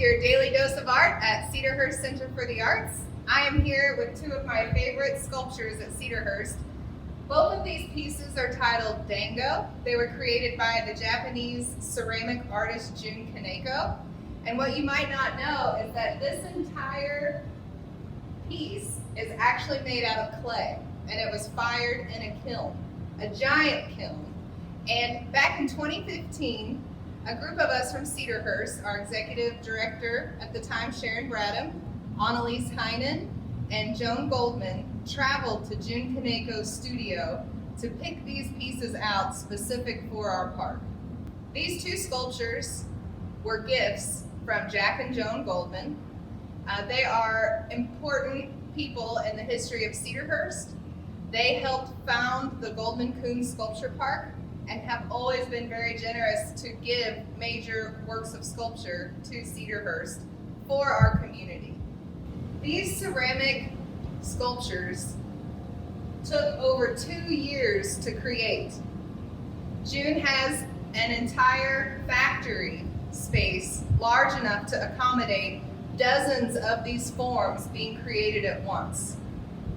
your daily dose of art at Cedarhurst Center for the Arts. I am here with two of my favorite sculptures at Cedarhurst. Both of these pieces are titled Dango. They were created by the Japanese ceramic artist Jun Kaneko. And what you might not know is that this entire piece is actually made out of clay, and it was fired in a kiln, a giant kiln. And back in 2015, a group of us from Cedarhurst, our executive director at the time, Sharon Bradham, Annalise Heinen, and Joan Goldman, traveled to Jun Kaneko's studio to pick these pieces out specific for our park. These two sculptures were gifts from Jack and Joan Goldman. They are important people in the history of Cedarhurst. They helped found the Goldman-Kuenz Sculpture Park and have always been very generous to give major works of sculpture to Cedarhurst for our community. These ceramic sculptures took over 2 years to create. June has an entire factory space large enough to accommodate dozens of these forms being created at once.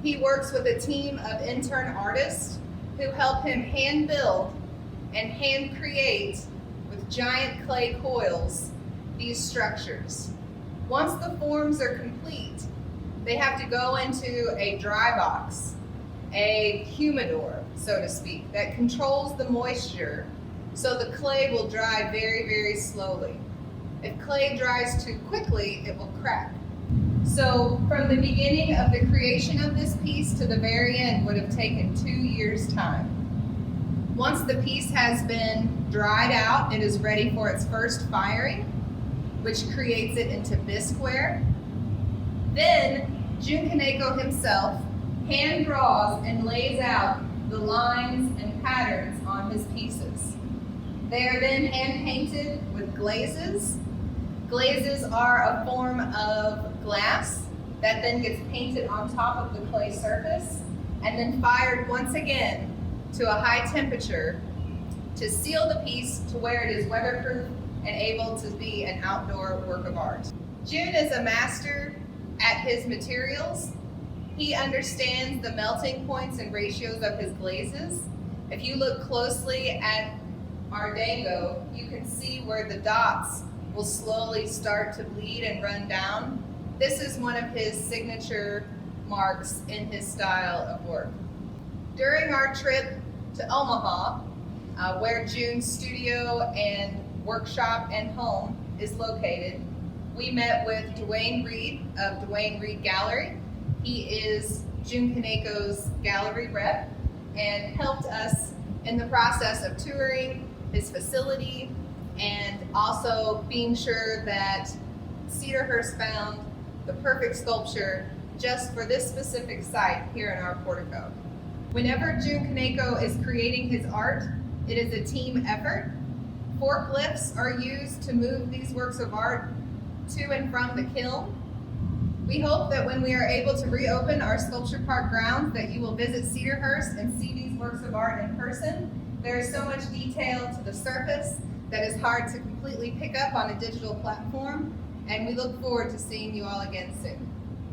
He works with a team of intern artists who help him hand build and hand create with giant clay coils these structures. Once the forms are complete, they have to go into a dry box, a humidor, so to speak, that controls the moisture so the clay will dry very, very slowly. If clay dries too quickly, it will crack. So from the beginning of the creation of this piece to the very end would have taken 2 years' time. Once the piece has been dried out, it is ready for its first firing, which creates it into bisqueware. Then Jun Kaneko himself hand draws and lays out the lines and patterns on his pieces. They are then hand painted with glazes. Glazes are a form of glass that then gets painted on top of the clay surface and then fired once again to a high temperature to seal the piece to where it is weatherproof and able to be an outdoor work of art. Jun is a master at his materials. He understands the melting points and ratios of his glazes. If you look closely at our Dango, you can see where the dots will slowly start to bleed and run down. This is one of his signature marks in his style of work. During our trip to Omaha, where Jun's studio and workshop and home is located, we met with Duane Reed of Duane Reed Gallery. He is Jun Kaneko's gallery rep and helped us in the process of touring his facility and also being sure that Cedarhurst found the perfect sculpture just for this specific site here in our portico. Whenever Jun Kaneko is creating his art, it is a team effort. Forklifts are used to move these works of art to and from the kiln. We hope that when we are able to reopen our sculpture park grounds that you will visit Cedarhurst and see these works of art in person. There is so much detail to the surface that is hard to completely pick up on a digital platform, and we look forward to seeing you all again soon.